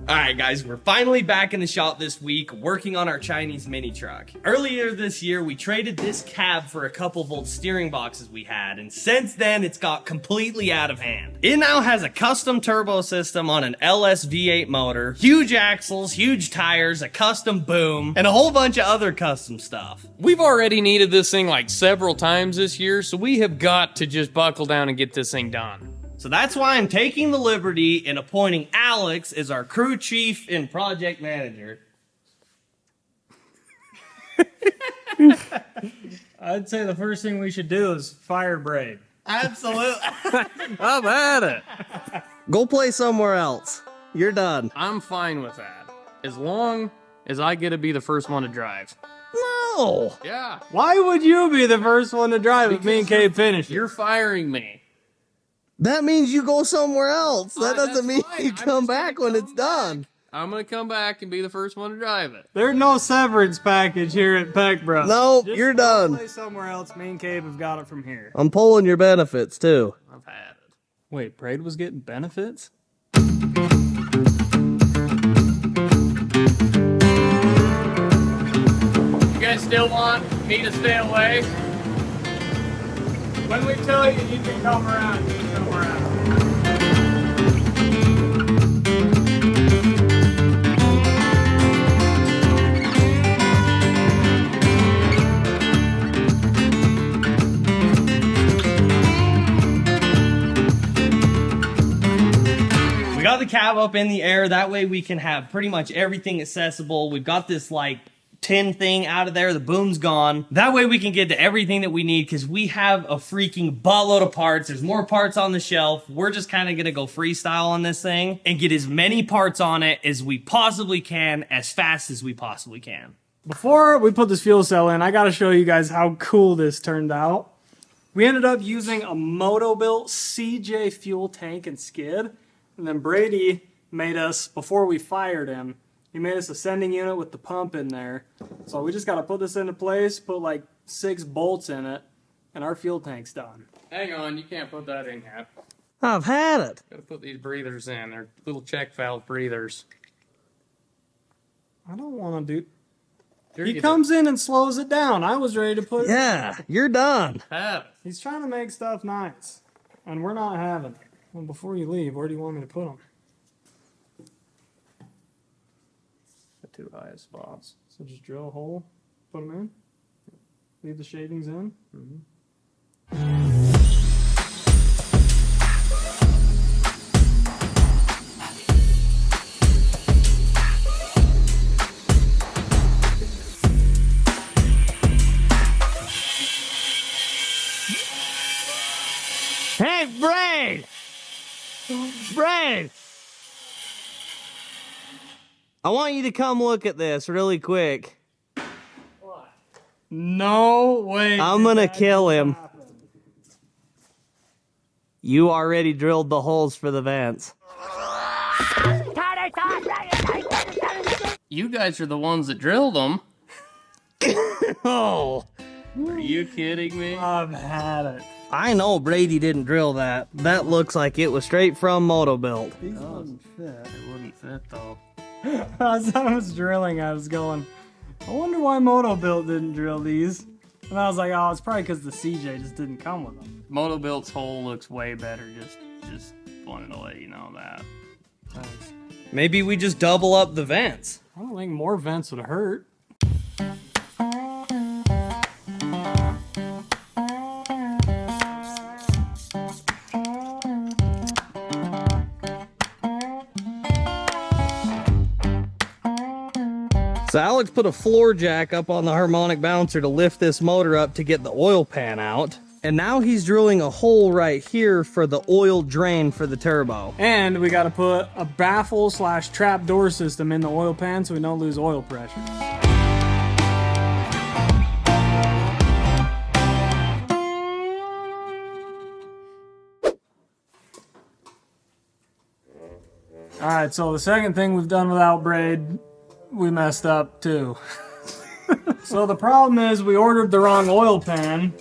Alright guys, we're finally back in the shop this week working on our Chinese mini truck. Earlier this year, we traded this cab for a couple of old steering boxes we had, and since then it's got completely out of hand. It now has a custom turbo system on an LS V8 motor, huge axles, huge tires, a custom boom, and a whole bunch of other custom stuff. We've already needed this thing like several times this year, so we have got to just buckle down and get this thing done. So that's why I'm taking the liberty and appointing Alex as our crew chief and project manager. I'd say the first thing we should do is fire Braid. Absolutely. I've had it. Go play somewhere else. You're done. I'm fine with that. As long as I get to be the first one to drive. No. Yeah. Why would you be the first one to drive if me and Kate finish? You're firing me. That means you go somewhere else. That doesn't that's mean fine. you I'm come just back gonna when come it's done. I'm gonna come back and be the first one to drive it. There's no severance package here at Peck Bros. Nope, Just you're go done. Play somewhere else. Me and Cave have got it from here. I'm pulling your benefits too. I've had it. Wait, Braid was getting benefits? You guys still want me to stay away? When we tell you, you can come around. You can come around. We got the cab up in the air. That way we can have pretty much everything accessible. We've got this like tin thing out of there. The boom's gone. That way we can get to everything that we need because we have a freaking buttload of parts. There's more parts on the shelf. We're just kind of going to go freestyle on this thing and get as many parts on it as we possibly can as fast as we possibly can. Before we put this fuel cell in, I got to show you guys how cool this turned out. We ended up using a Moto-built CJ fuel tank and skid. And then Brady made us, before we fired him, he made us a sending unit with the pump in there. So we just got to put this into place, put like 6 bolts in it, and our fuel tank's done. Hang on, you can't put that in yet. I've had it. Gotta put these breathers in. They're little check valve breathers. I don't want to do... Here He you comes in and slows it down. I was ready to put... Yeah, you're done. have it. He's trying to make stuff nice, and we're not having it. Well, before you leave, where do you want me to put them? The 2 highest spots. So just drill a hole, put them in, leave the shavings in. Hey, Braid! Braid! I want you to come look at this really quick. No way. I'm gonna kill him. You already drilled the holes for the vents. You guys are the ones that drilled them. Oh, Are you kidding me? I've had it. I know Brady didn't drill that. That looks like it was straight from Moto-built. These wouldn't fit. It wouldn't fit though. As I was drilling, I was going, I wonder why Moto-built didn't drill these. And I was like, oh, it's probably because the CJ just didn't come with them. Moto-built's hole looks way better. Just wanted to let you know that. Thanks. Maybe we just double up the vents. I don't think more vents would hurt. So Alex put a floor jack up on the harmonic bouncer to lift this motor up to get the oil pan out. And now he's drilling a hole right here for the oil drain for the turbo. And we got to put a baffle / trap door system in the oil pan so we don't lose oil pressure. Alright, so the second thing we've done without Braid, we messed up too. So the problem is we ordered the wrong oil pan,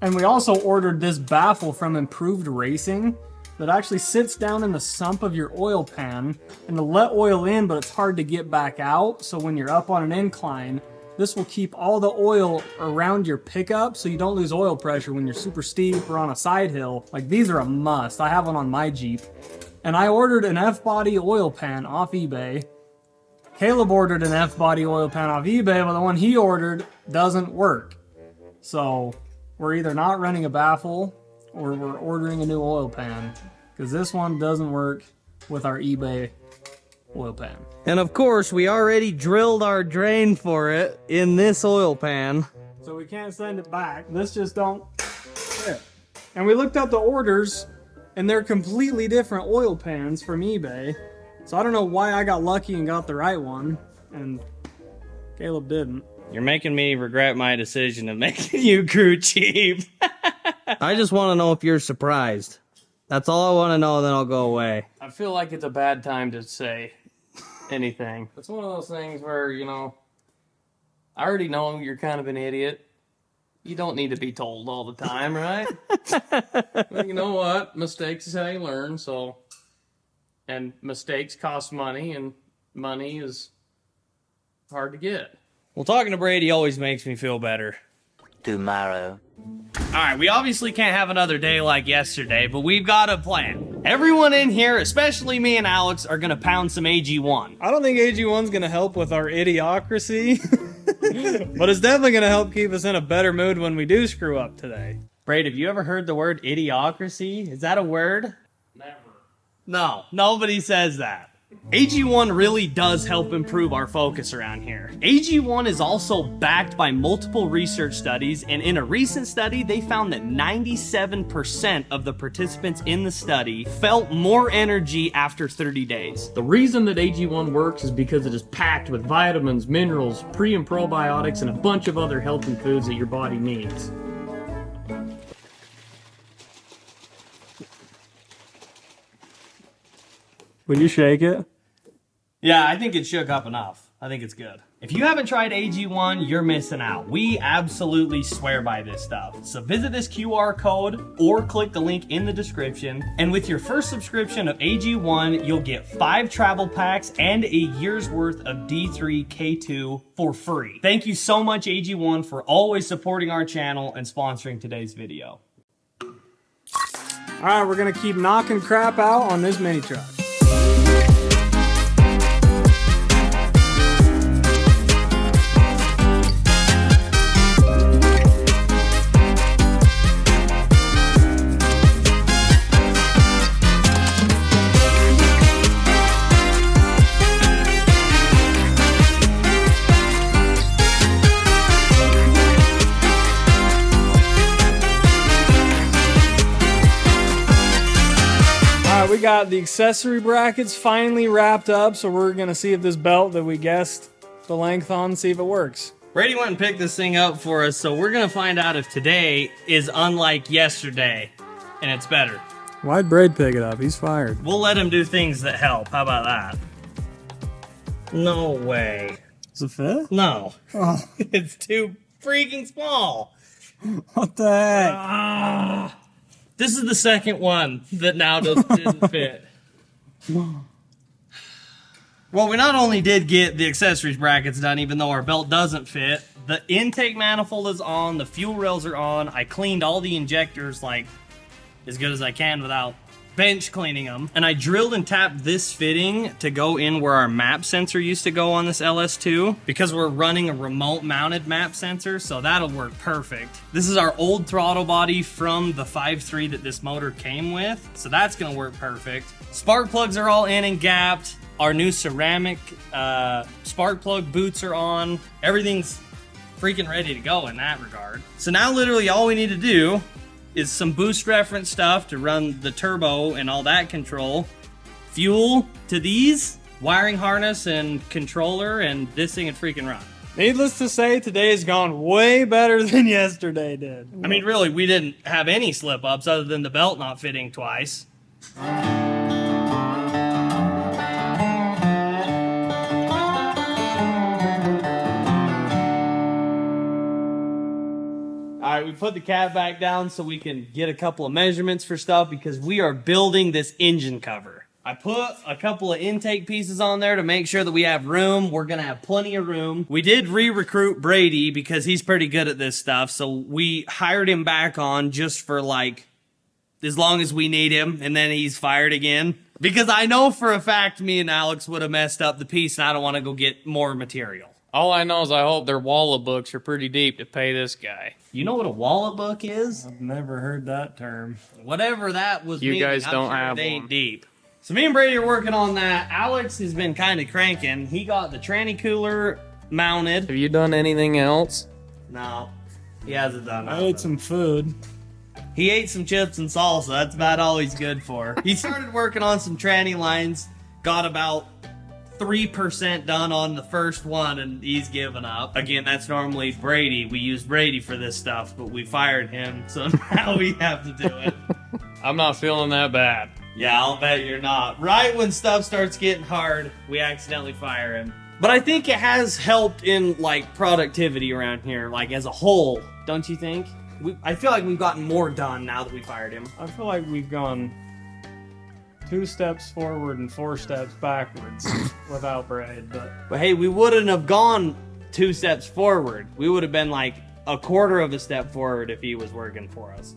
and we also ordered this baffle from Improved Racing, that actually sits down in the sump of your oil pan and to let oil in, but it's hard to get back out. So when you're up on an incline, this will keep all the oil around your pickup so you don't lose oil pressure when you're super steep or on a side hill. Like, these are a must. I have one on my Jeep. And I ordered an F-body oil pan off eBay. Caleb ordered an F-body oil pan off eBay, but the one he ordered doesn't work. So we're either not running a baffle or we're ordering a new oil pan, because this one doesn't work with our eBay oil pan. And of course, we already drilled our drain for it in this oil pan. So we can't send it back. This just don't fit. And we looked up the orders, and they're completely different oil pans from eBay. So I don't know why I got lucky and got the right one, and Caleb didn't. You're making me regret my decision of making you crew cheap. I just want to know if you're surprised. That's all I want to know, and then I'll go away. I feel like it's a bad time to say anything. It's one of those things where, you know, I already know you're kind of an idiot. You don't need to be told all the time, right? But you know what? Mistakes is how you learn, so... And mistakes cost money, and money is hard to get. Well, talking to Brady always makes me feel better. Tomorrow. Alright, we obviously can't have another day like yesterday, but we've got a plan. Everyone in here, especially me and Alex, are gonna pound some AG1. I don't think AG1's gonna help with our idiocracy, but it's definitely gonna help keep us in a better mood when we do screw up today. Brady, have you ever heard the word idiocracy? Is that a word? Never. No, nobody says that. AG1 really does help improve our focus around here. AG1 is also backed by multiple research studies, and in a recent study, they found that 97% of the participants in the study felt more energy after 30 days. The reason that AG1 works is because it is packed with vitamins, minerals, pre- and probiotics, and a bunch of other healthy foods that your body needs. Will you shake it? Yeah, I think it shook up enough. I think it's good. If you haven't tried AG1, you're missing out. We absolutely swear by this stuff. So visit this QR code or click the link in the description. And with your first subscription of AG1, you'll get 5 travel packs and a year's worth of D3 K2 for free. Thank you so much, AG1, for always supporting our channel and sponsoring today's video. All right, we're gonna keep knocking crap out on this mini truck. We got the accessory brackets finally wrapped up, so we're gonna see if this belt that we guessed the length on, see if it works. Brady went and picked this thing up for us, so we're gonna find out if today is unlike yesterday, and it's better. Why'd Braid pick it up? He's fired. We'll let him do things that help. How about that? No way. Does it fit? No. Oh. It's too freaking small. What the heck? This is the second one that now didn't fit. Well, we not only did get the accessories brackets done, even though our belt doesn't fit, the intake manifold is on, the fuel rails are on. I cleaned all the injectors like as good as I can without bench cleaning them. And I drilled and tapped this fitting to go in where our map sensor used to go on this LS2, because we're running a remote mounted map sensor, so that'll work perfect. This is our old throttle body from the 5.3 that this motor came with, so that's gonna work perfect. Spark plugs are all in and gapped. Our new ceramic spark plug boots are on. Everything's freaking ready to go in that regard. So now literally all we need to do is some boost reference stuff to run the turbo and all that control. Fuel to these, wiring harness and controller, and this thing would freaking run. Needless to say, today's gone way better than yesterday did. I mean, really, we didn't have any slip-ups other than the belt not fitting twice. Alright, we put the cab back down so we can get a couple of measurements for stuff because we are building this engine cover. I put a couple of intake pieces on there to make sure that we have room. We're going to have plenty of room. We did re-recruit Brady because he's pretty good at this stuff. So we hired him back on just for like as long as we need him. And then he's fired again. Because I know for a fact me and Alex would have messed up the piece and I don't want to go get more material. All I know is I hope their wallet books are pretty deep to pay this guy. You know what a wallet book is? I've never heard that term. Whatever that was You meaning, guys I'm don't sure have it ain't one. deep. So me and Brady are working on that. Alex has been kind of cranking. He got the tranny cooler mounted. Have you done anything else? No, he hasn't done that. I ate some food. He ate some chips and salsa. That's about all he's good for. He started working on some tranny lines. Got about 3% done on the first one, and he's given up. Again, that's normally Brady. We use Brady for this stuff, but we fired him, so now we have to do it. I'm not feeling that bad. Yeah, I'll bet you're not. Right when stuff starts getting hard, we accidentally fire him. But I think it has helped in, like, productivity around here, like, as a whole. Don't you think? I feel like we've gotten more done now that we fired him. I feel like we've gone 2 steps forward and 4 steps backwards without Braid, but But hey, we wouldn't have gone 2 steps forward. We would have been, like, a quarter of a step forward if he was working for us.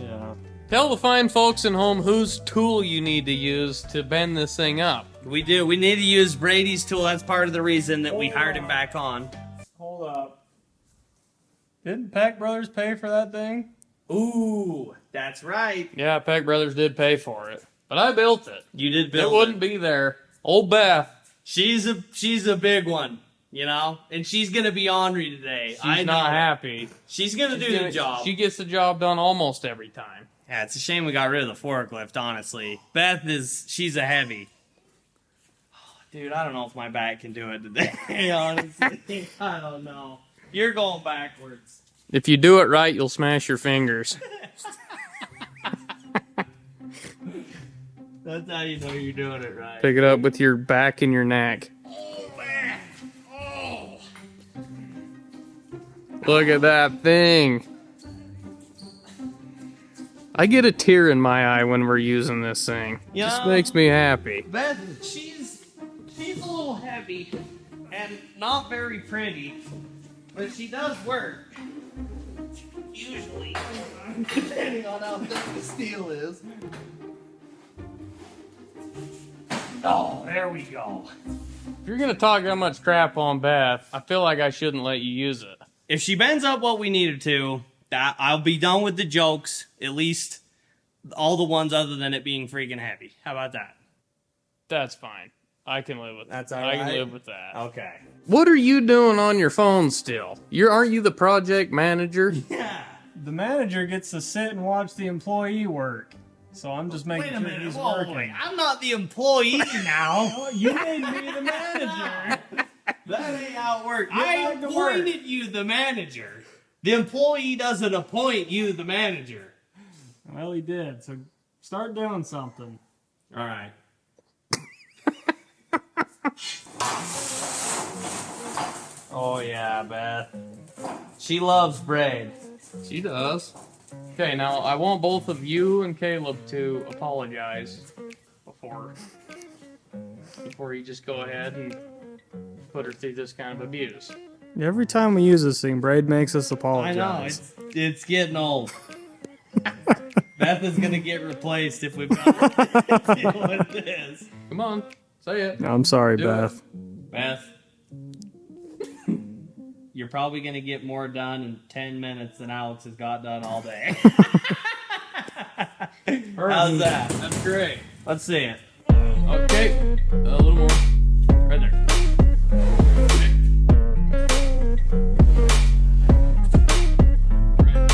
yeah. Tell the fine folks at home whose tool you need to use to bend this thing up. We do. We need to use Brady's tool. That's part of the reason that we hired him back on. Hold up. Didn't Peck Brothers pay for that thing? Ooh, that's right. Yeah, Peck Brothers did pay for it. But I built it. You did build It wouldn't be there. Old Beth, She's a big one, you know? And she's going to be ornery today. she's not happy. She's going to do the job. She gets the job done almost every time. Yeah, it's a shame we got rid of the forklift, honestly. She's a heavy. Oh, dude, I don't know if my back can do it today, honestly. I don't know. You're going backwards. If you do it right, you'll smash your fingers. That's how you know you're doing it right. Pick it up with your back and your neck. Oh, man. Oh. Look at that thing. I get a tear in my eye when we're using this thing. Yeah. Just makes me happy. Beth, she's a little heavy and not very pretty, but she does work. Usually, depending on how thick the steel is. Oh, there we go. If you're gonna talk that much crap on Beth, I feel like I shouldn't let you use it. If she bends up what we needed to, I'll be done with the jokes, at least all the ones other than it being freaking heavy. How about that? That's fine. I can live with That's that. all I can right? live with that. Okay. What are you doing on your phone still? Aren't you the project manager? Yeah. The manager gets to sit and watch the employee work. So I'm just making Wait a sure minute. he's Whoa, working. wait. I'm not the employee now. Oh, you made me the manager. That ain't how it works. Get I back to work. appointed you the manager. The employee doesn't appoint you the manager. Well, he did. So start doing something. All right. Oh yeah, Beth. She loves Braid. She does. Okay, now I want both of you and Caleb to apologize before you just go ahead and put her through this kind of abuse. Every time we use this thing, Braid makes us I apologize. know it's getting old. Beth is gonna get replaced if we've got to deal with this. Come on, say it. I'm sorry, Do Beth. Beth, you're probably gonna get more done in 10 minutes than Alex has got done all day. How's that? That's great. Let's see it. Okay, a little more. Right there. Okay.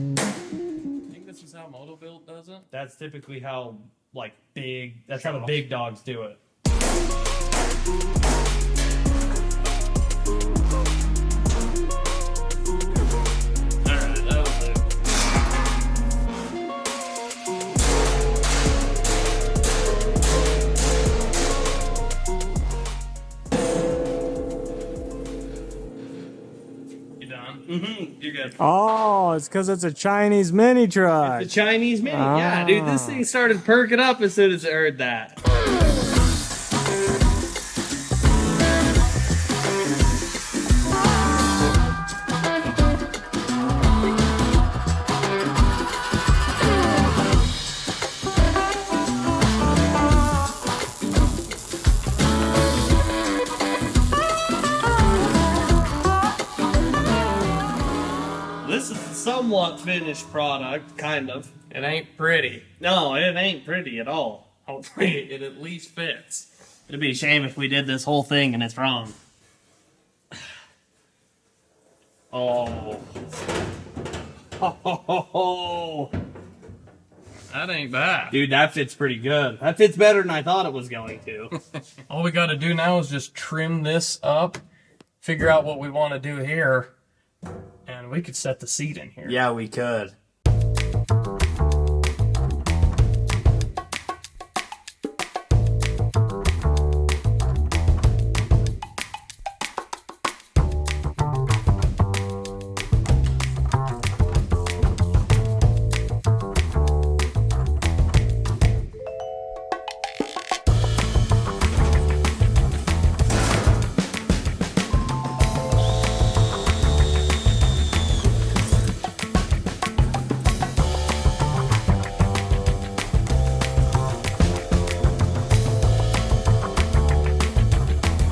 I think this is how Motobuild does it. That's typically how that's how the big dogs do it. Alright, that'll do. good. Oh, it's because it's a Chinese mini truck. The Chinese Mini. Yeah, dude, this thing started perking up as soon as it heard that. This is a somewhat finished product, kind of. It ain't pretty. No, it ain't pretty at all. Hopefully it at least fits. It'd be a shame if we did this whole thing and it's wrong. Oh. Oh. That ain't bad. Dude, that fits pretty good. That fits better than I thought it was going to. All we got to do now is just trim this up, figure out what we want to do here, and we could set the seat in here. Yeah, we could.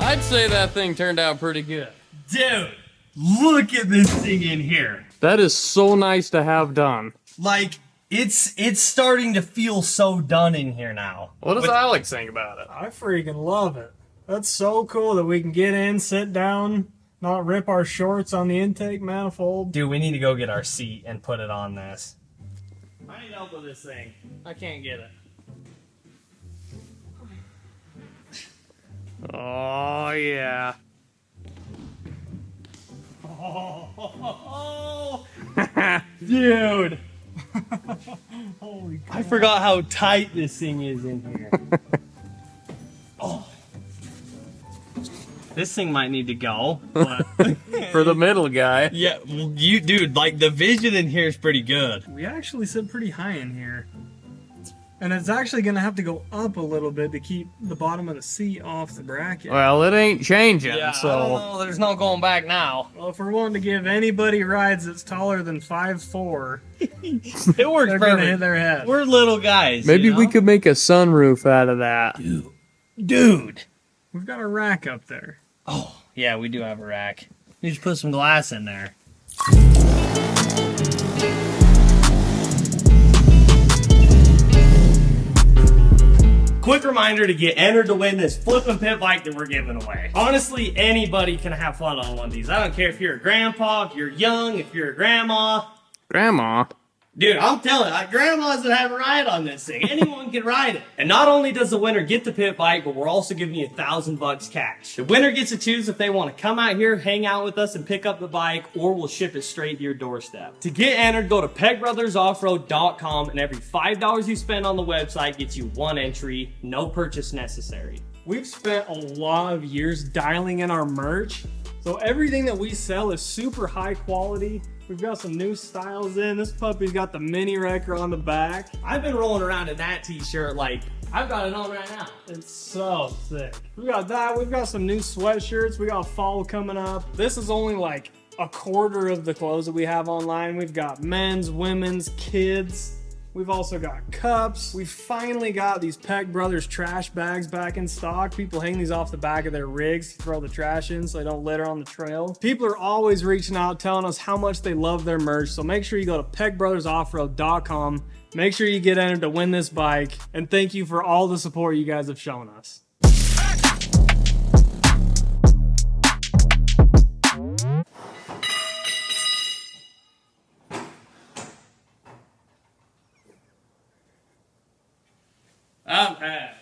I'd say that thing turned out pretty good. Dude, look at this thing in here. That is so nice to have done. Like, it's starting to feel so done in here now. What does Alex think about it? I freaking love it. That's so cool that we can get in, sit down, not rip our shorts on the intake manifold. Dude, we need to go get our seat and put it on this. I need help with this thing. I can't get it. Oh, yeah. Oh, dude. Holy crap. I forgot how tight this thing is in here. Oh. This thing might need to go. But For the middle guy. yeah, you dude, like the vision in here is pretty good. We actually sit pretty high in here. And it's actually going to have to go up a little bit to keep the bottom of the seat off the bracket. Well, it ain't changing, I don't so... know, there's no going back now. Well, if we're wanting to give anybody rides that's taller than 5'4", It works they're going to hit perfect. their head. We're little guys. Maybe you know? we could make a sunroof out of that. Dude. We've got a rack up there. Oh, yeah, we do have a rack. We need to put some glass in there. Quick reminder to get entered to win this flippin' pit bike that we're giving away. Honestly, anybody can have fun on one of these. I don't care if you're a grandpa, if you're young, if you're a grandma. Grandma. Dude, I'm telling you, grandmas that have a ride on this thing. Anyone can ride it. And not only does the winner get the pit bike, but we're also giving you $1,000 cash. The winner gets to choose if they want to come out here, hang out with us, and pick up the bike, or we'll ship it straight to your doorstep. To get entered, go to pegbrothers.offroad.com, and every $5 you spend on the website gets you one entry, no purchase necessary. We've spent a lot of years dialing in our merch, so everything that we sell is super high quality. We've got some new styles in. This puppy's got the mini wrecker on the back. I've been rolling around in that t-shirt like I've got it on right now. It's so sick. We got that. We've got some new sweatshirts. We got fall coming up. This is only like a quarter of the clothes that we have online. We've got men's, women's, kids. We've also got cups. We finally got these Peck Brothers trash bags back in stock. People hang these off the back of their rigs to throw the trash in so they don't litter on the trail. People are always reaching out, telling us how much they love their merch. So make sure you go to peckbrothersoffroad.com. Make sure you get entered to win this bike. And thank you for all the support you guys have shown us. I'm happy.